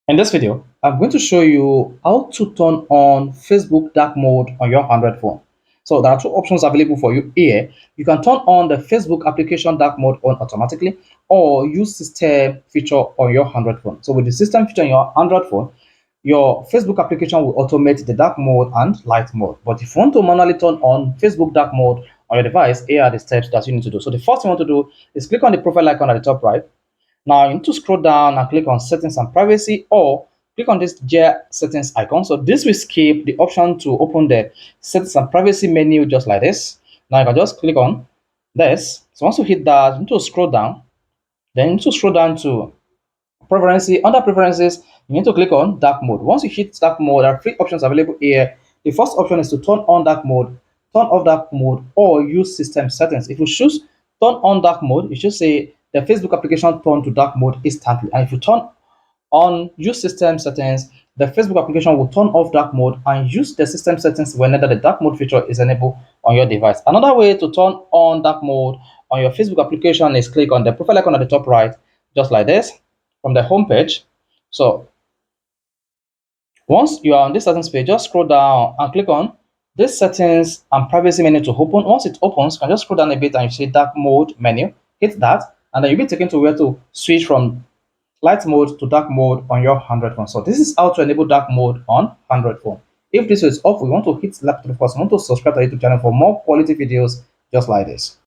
In this video, I'm going to show you how to turn on Facebook dark mode on your Android phone. So there are two options available for you here. You can turn on the Facebook application dark mode on automatically or use system feature on your Android phone. So with the system feature on your Android phone, your Facebook application will automate the dark mode and light mode. But if you want to manually turn on Facebook dark mode on your device, here are the steps that you need to do. So the first thing you want to do is click on the profile icon at the top right. Now you need to scroll down and click on settings and privacy or click on this gear settings icon. So this will skip the option to open the settings and privacy menu just like this. Now you can just click on this. So once you hit that, you need to scroll down. Then you need to scroll down to preferences. Under preferences, you need to click on dark mode. Once you hit dark mode, there are three options available here. The first option is to turn on dark mode, turn off dark mode, or use system settings. If you choose turn on dark mode, it should say the Facebook application turn to dark mode instantly. And if you turn on use system settings, the Facebook application will turn off dark mode and use the system settings whenever the dark mode feature is enabled on your device. Another way to turn on dark mode on your Facebook application is click on the profile icon at the top right, just like this, from the home page. So once you are on this settings page, just scroll down and click on this settings and privacy menu to open. Once it opens, you can just scroll down a bit and you see dark mode menu. Hit that, and then you'll be taken to where to switch from light mode to dark mode on your Android phone. So this is how to enable dark mode on Android phone. If this is off, we want to hit like to the first. We want to subscribe to our YouTube channel for more quality videos just like this.